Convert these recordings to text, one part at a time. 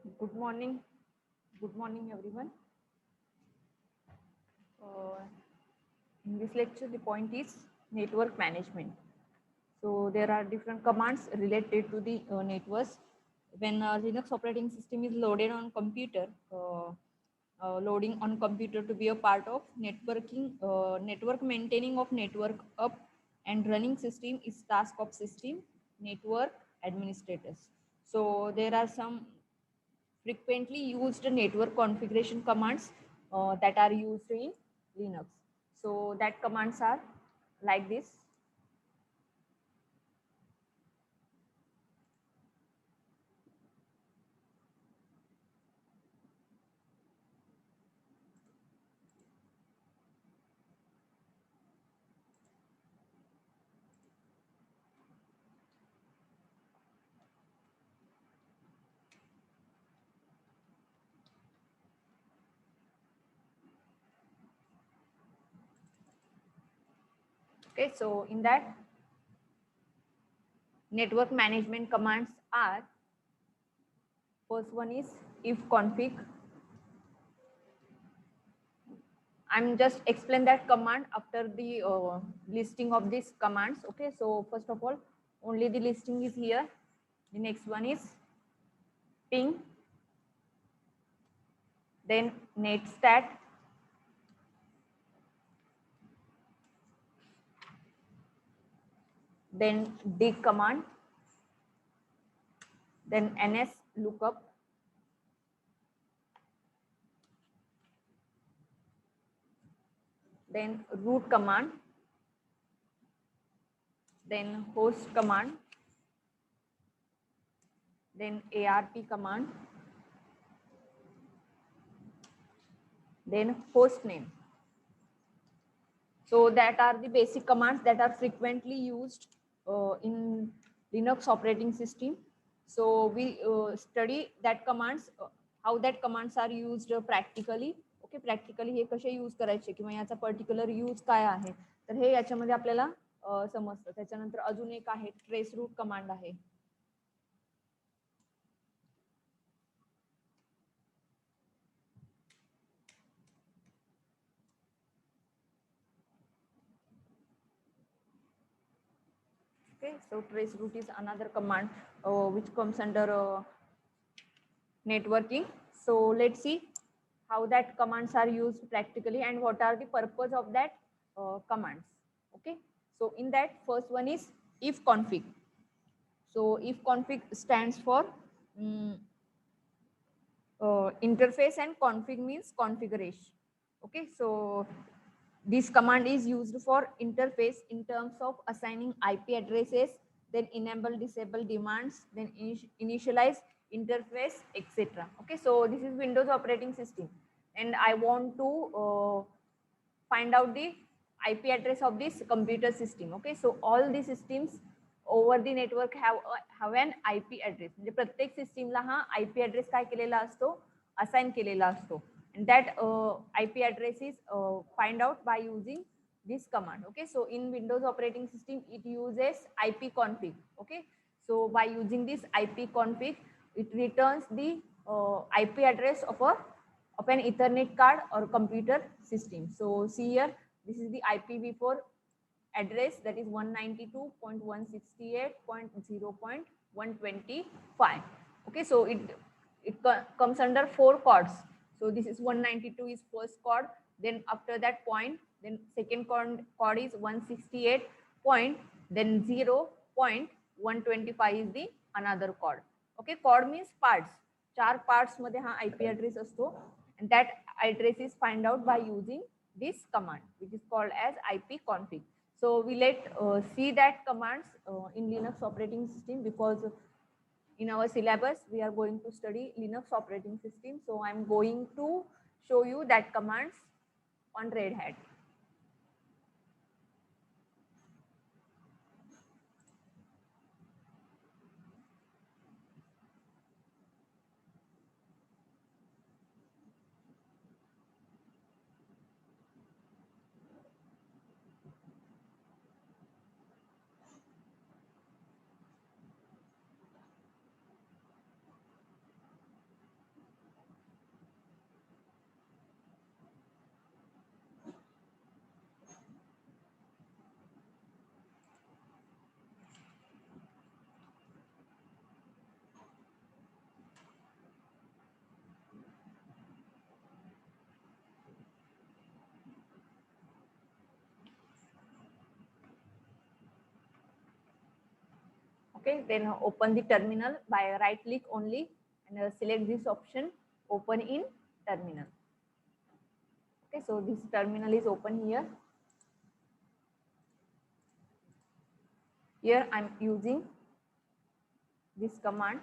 Good morning. Good morning, everyone. Uh, in this lecture, the point is network management. So there are different commands related to the networks. When a Linux operating system is loaded on computer, loading on computer to be a part of networking, network maintaining of network up and running system is task of system network administrators. So there are some frequently used network configuration commands that are used in Linux. So that commands are like this. Okay, so in that network management commands are, first one is if config. I'm just explain that command after the listing of these commands. Okay, so first of all, only the listing is here. The next one is ping, then netstat, then dig command, then ns lookup, then root command, then host command, then ARP command, then host name. So that are the basic commands that are frequently used in Linux operating system. So we study that commands, how that commands are used practically. Okay, practically हे कसे use करायचे किंवा याचा particular use काय आहे, तर हे याच्यामध्ये आपल्याला समजतं. त्याच्यानंतर अजून एक आहे ट्रेस रूट कमांड आहे. Okay, so trace route is another command which comes under networking. So let's see how that commands are used practically and what are the purpose of that commands. Okay, so in that first one is if config. So if config stands for interface and config means configuration. Okay, so this command is used for interface in terms of assigning IP addresses, then enable disable demands, then initialize interface, etc. Okay, so this is Windows operating system and I want to find out the IP address of this computer system. Okay, so all the systems over the network have an IP address. म्हणजे प्रत्येक सिस्टीमला हा IP address काय केलेला असतो, assign केलेला असतो. And that IP address is find out by using this command. Okay, so in Windows operating system it uses ipconfig. Okay, so by using this ipconfig it returns the IP address of an Ethernet card or computer system. So see here, this is the IPv4 address, that is 192.168.0.125. Okay, so it comes under 4 chords. So this is 192 is first chord, then after that point, then second chord is 168 point, then 0.125 is the another chord. Okay, chord means parts. 4 parts मध्ये हा IP address असतो, and that address is find out by using this command which is called as ipconfig. So we let see that commands in Linux operating system, because in our syllabus we are going to study Linux operating system. So I'm going to show you that commands on Red Hat. Okay, then open the terminal by right click only and select this option, open in terminal. Okay, so this terminal is open here. Here I'm using this command.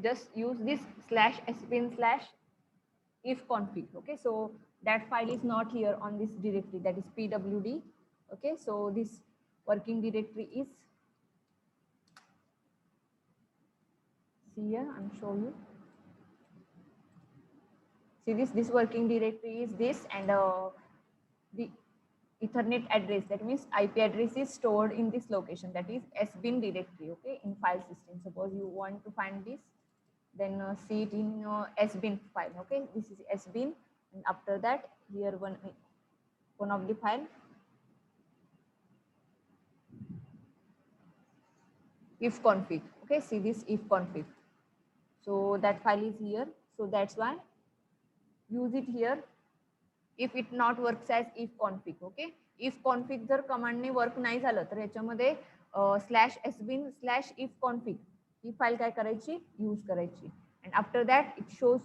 Just use this /sbin/ifconfig. Okay, so that file is not here on this directory, that is pwd. Okay, so this working directory is, see here, I'm showing you. See this working directory is this, and the Ethernet address, that means IP address, is stored in this location, that is sbin directory. Okay, in file system, suppose you want to find this, then see it in sbin file. Okay, this is sbin, and after that here one of the file ifconfig. Okay, see this ifconfig, so that file is here, so that's why use it here. If it not works as ifconfig. Okay, ifconfig जर command ने work नाही झालं तर याच्यामध्ये /sbin/ifconfig ही file काय करायची, use करायची. And after that it shows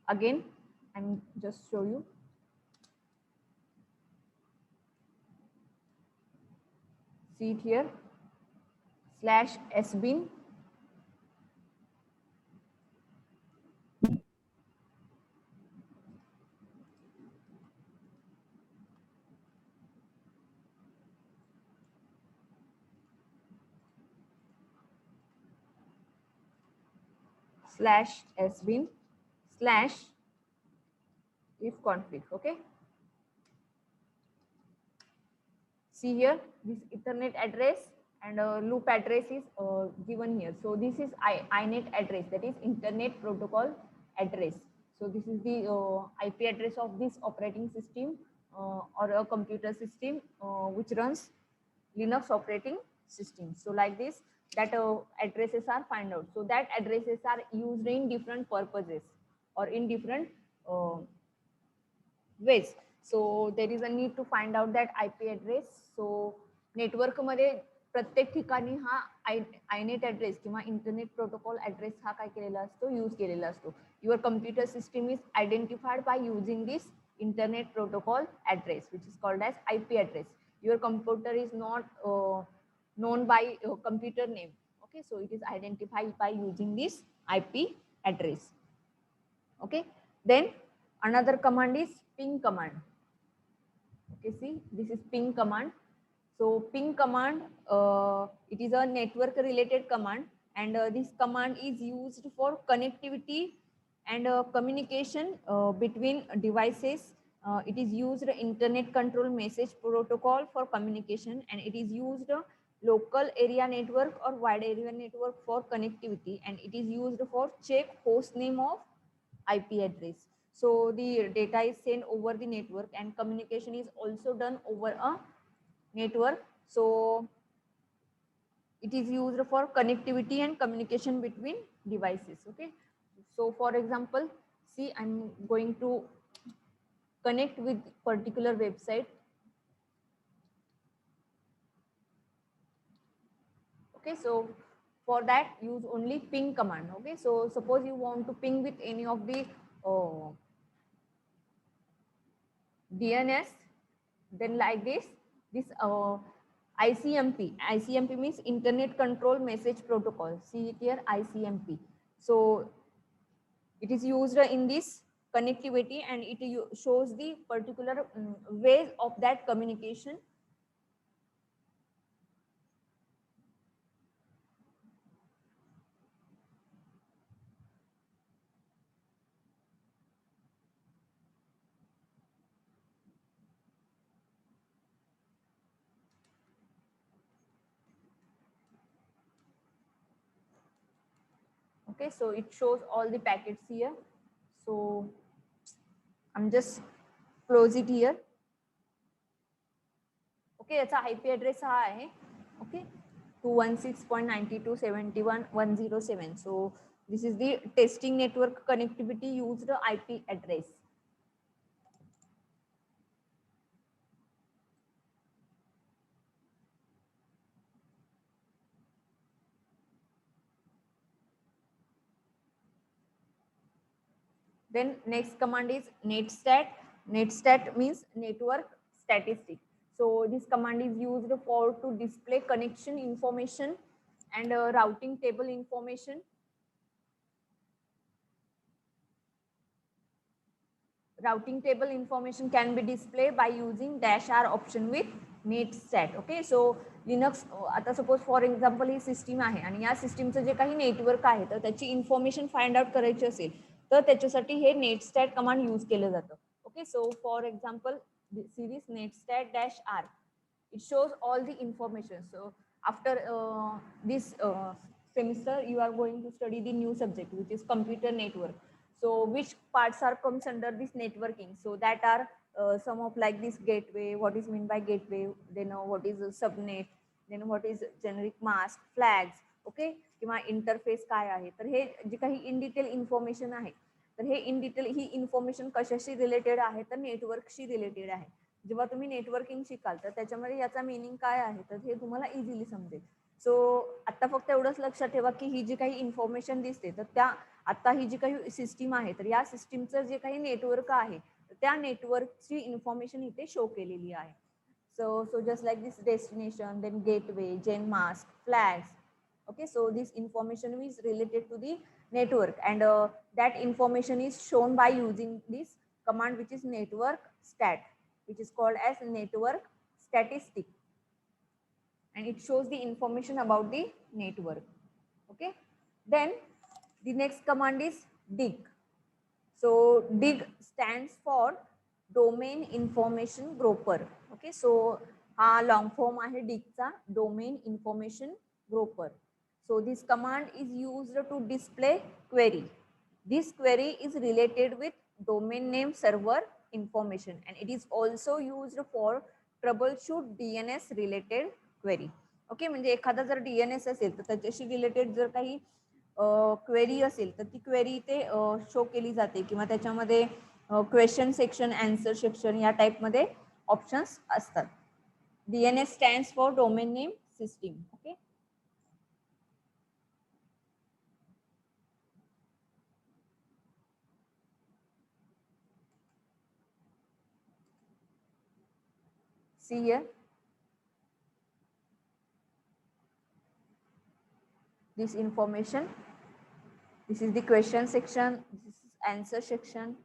again, I'm just show you. See it here, /sbin /sbin/ifconfig. Okay, see here, this Ethernet address and loop address is given here. So this is INET address, that is Internet Protocol address. So this is the IP address of this operating system or a computer system which runs Linux operating system. So like this, that addresses are found out. So that addresses are used in different purposes or in different ways. So there is a need to find out that IP address. So network मध्ये प्रत्येक ठिकाणी हा आयनेट address किंवा internet protocol address हा काय केलेला असतो, use केलेला असतो. Your computer system is identified by using this internet protocol address which is called as IP address. Your computer is not known by computer name. Okay, so it is identified by using this IP address. Okay, then another command is ping command. Okay, see this is ping command. So ping command, it is a network related command, and this command is used for connectivity and communication between devices. It is used internet control message protocol for communication, and it is used local area network or wide area network for connectivity, and it is used for check host name of IP address. So the data is sent over the network and communication is also done over a network. So it is used for connectivity and communication between devices. Okay, so for example, see, I'm going to connect with particular website. Okay, so for that use only ping command. Okay, so suppose you want to ping with any of the DNS, then like this ICMP. ICMP means Internet Control Message Protocol. See it here, ICMP. So it is used in this connectivity, and it shows the particular ways of that communication. Okay, so it shows all the packets here. So I'm just close it here. Okay, याचा IP address हा आहे. Okay, 216.92.71.107. So This is the testing network connectivity used IP address. Then next command is netstat. Netstat means network statistic. So this command is used for to display connection information and routing table information. Routing table information can be displayed by using -r option with netstat. Okay, so Linux आता suppose for example ही system आहे आणि या सिस्टीमचं जे काही network आहे तर त्याची information find out करायची असेल तर त्याच्यासाठी हे नेटस्टॅट कमांड यूज केलं जातं. Okay, so for example series netstat -r it shows all the information. So after this semester you are going to study the new subject which is computer network. So which parts are comes under this networking? So that are some of like this gateway, what is meant by gateway, then what is a subnet, then what is generic mask, flags, okay, किंवा interface काय आहे. तर हे जे काही in detail information आहे तर हे in detail ही information कशाशी रिलेटेड आहे तर नेटवर्कशी रिलेटेड आहे. जेव्हा तुम्ही नेटवर्किंग शिकाल तर त्याच्यामध्ये याचा मीनिंग काय आहे तर हे तुम्हाला इझिली समजेल. सो आता फक्त एवढंच लक्षात ठेवा की ही जी काही इन्फॉर्मेशन दिसते तर त्या आता ही जी काही सिस्टीम आहे तर या सिस्टीमचं जे काही नेटवर्क आहे त्या नेटवर्कची इन्फॉर्मेशन इथे शो केलेली आहे. So just like this destination, then gateway, gen mask, flags. Okay, so this information is related to the network and that information is shown by using this command which is network stat, which is called as network statistic, and it shows the information about the network. Okay, then the next command is dig. So dig stands for domain information grouper. Okay, so हा long form आहे dig चा, domain information grouper. So this command is used to display query. This query is related with domain name server information and it is also used for troubleshoot DNS related query. Okay, म्हणजे एखादा जर DNS असेल तर त्याच्याशी related जर काही query असेल तर ती क्वेरी इथे शो केली जाते किंवा त्याच्यामध्ये क्वेश्चन सेक्शन, आन्सर सेक्शन या टाईपमध्ये ऑप्शन्स असतात. DNS stands for domain name system. Okay, see here, this information, this is the question section, this is answer section,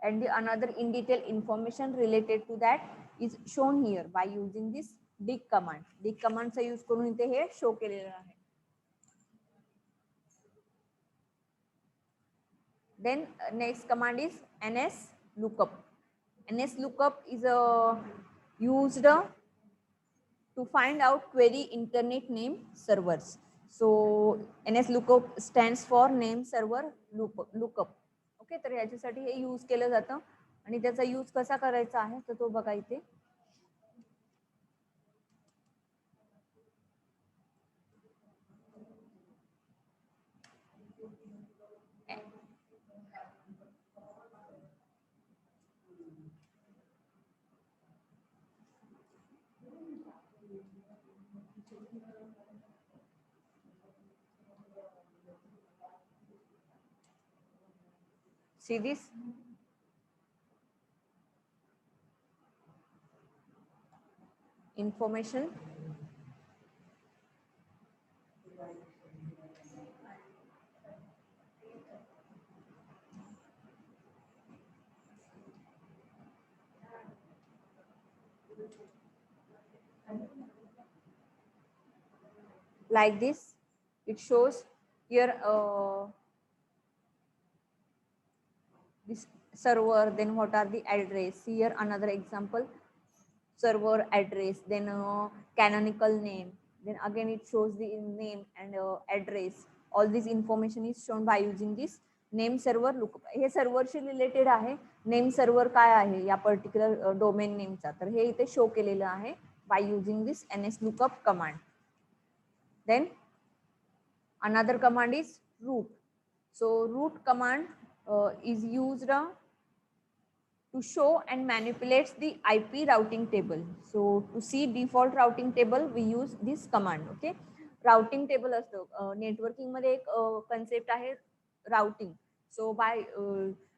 and the another in detail information related to that is shown here by using this dig command. dig command चा use करून इथे हे show केलेलं आहे. Then next command is ns lookup. ns lookup is used to find out query internet name servers. So ns lookup stands for name server lookup. Okay, तर याच्यासाठी हे use केलं जातं आणि त्याचा यूज कसा करायचा आहे तर तो बघा इथे. See this, information, like this. It shows here this server, then what are the address. Here another example, server address, then canonical name, then again it shows the name and address. All this information is shown by using this name server lookup. हे सर्व्हरशी related आहे. Name server काय आहे या particular domain नेमचा तर हे इथे show केलेलं आहे by using this ns lookup command. Then another command is root. So root command is used to show and manipulates the IP routing table. So to see default routing table, we use this command. Okay, routing table असतो networking मध्ये एक concept आहे routing. So by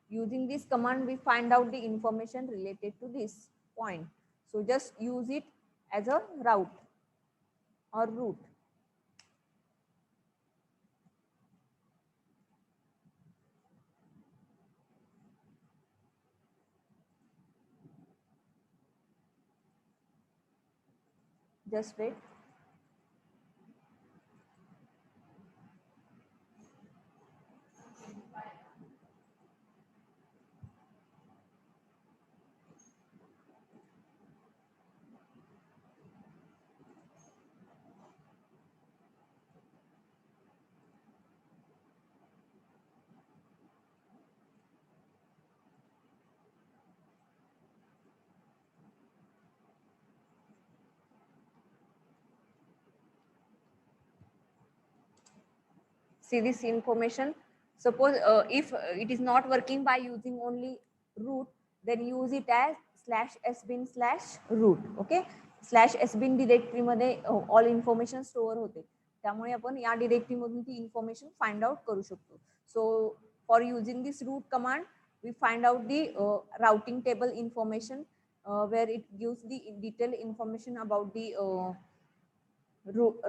using this command, we find out the information related to this point. So just use it as a route or route. Just wait. See this information. Suppose if it is not working by using only root, then use it as /sbin/root. Okay, /sbin directory मध्ये all information store होते, त्यामुळे आपण या directory मधून ती information find out करू शकतो. So for using this root command, we find out the routing table information where it gives the detailed information about the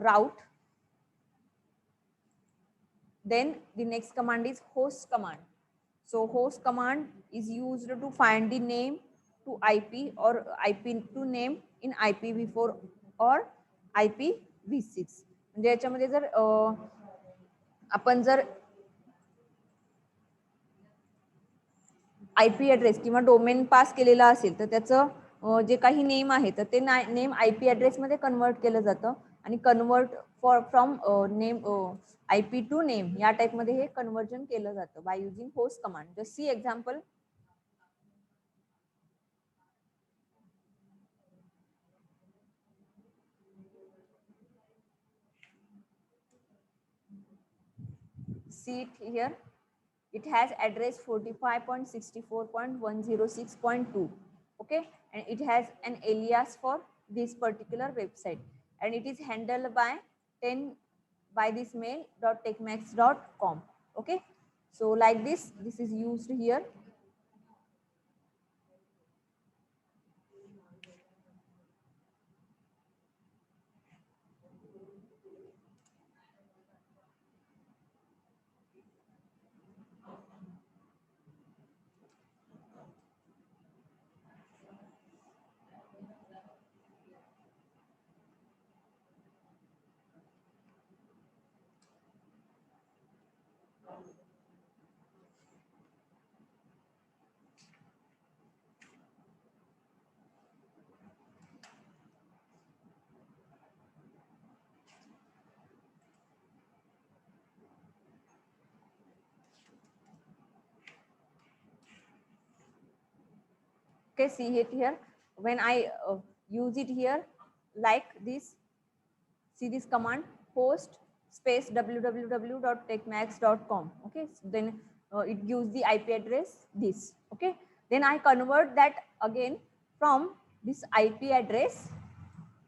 route. Then the next command is host command. So host command is used to find the name to IP or IP to name in IPv4 or IPv6. म्हणजे याच्यामध्ये जर आपण जर IP address किंवा domain पास केलेला असेल तर त्याचं जे काही नेम आहे तर ते नेम IP ॲड्रेस मध्ये कन्वर्ट केलं जातं आणि convert from name IP to name या टाइप मध्ये हे कन्वर्जन केलं जातं by using host command. Just see example. See it here. It has address 45.64.106.2. Okay, and it has an alias for this particular website, and it is handled by 10 by this mail.techmax.com. Okay, so like this is used here. Okay, see it here. When I use it here like this, see this command host space www.techmax.com. Okay, so then it gives the IP address this. Okay, then I convert that again from this IP address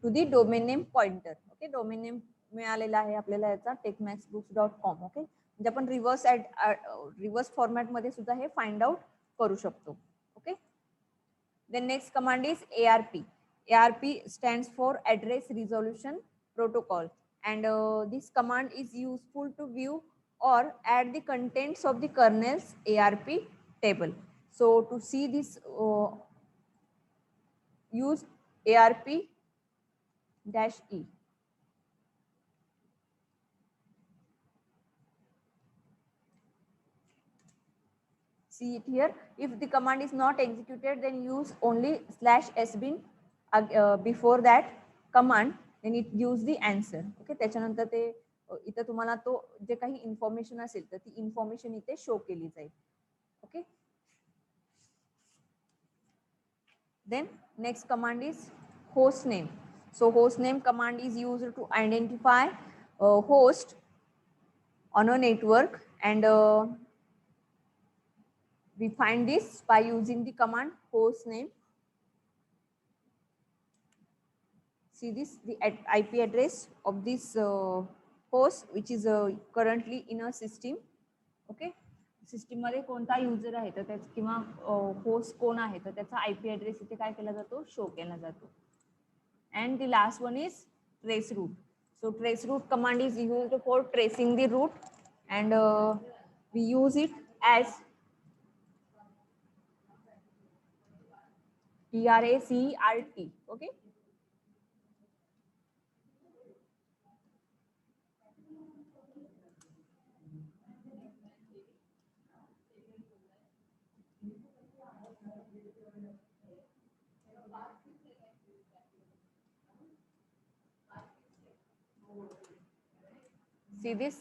to the domain name pointer. Okay, domain name मिळालेला आहे आपल्याला याचा techmaxbooks.com. Okay, म्हणजे आपण reverse format मध्ये सुद्धा हे find out करू शकतो. Okay, then next command is ARP. ARP stands for address resolution protocol, and this command is useful to view or add the contents of the kernel's ARP table. So to see this, use ARP-E. See it here. If the command is not executed, then use only /sbin before that command, then it gives the answer. Okay, त्याच्यानंतर ते इथं तुम्हाला तो जे काही information असेल तर ती information इथे शो केली जाईल. Okay, then next command is host name. So host name command is used to identify a host on a network and we find this by using the command host name. See this, the IP address of this host which is currently in a system. Okay, system मध्ये कोणता user आहे तर त्याचा किंवा host कोण आहे तर त्याचा आयपी ॲड्रेस इथे काय केला जातो, शो केला जातो. And the last one is trace route. So trace route command is used for tracing the route, and we use it as TRACERT. Okay. See this,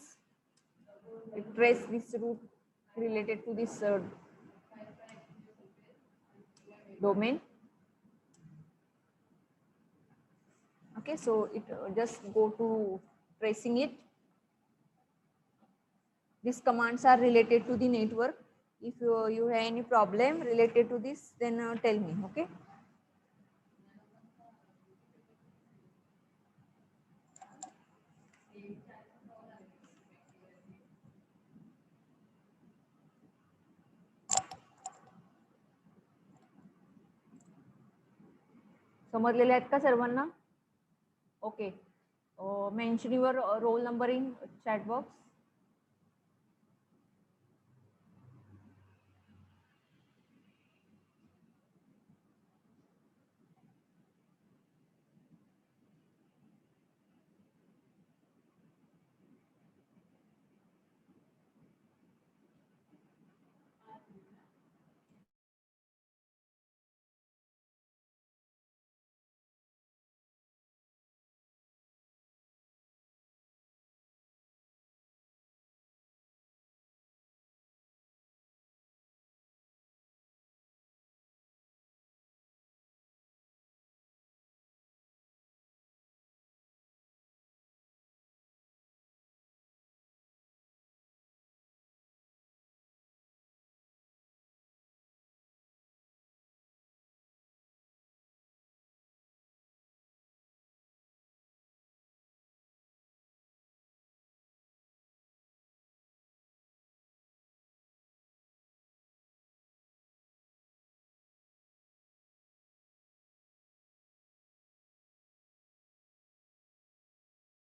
it trace this route related to this domain. Okay, so it just go to tracing it. These commands are related to the network. If you have any problem related to this, then tell me. Okay. समजलेले आहेत का सर्वांना? Okay, mention your roll number in chat box.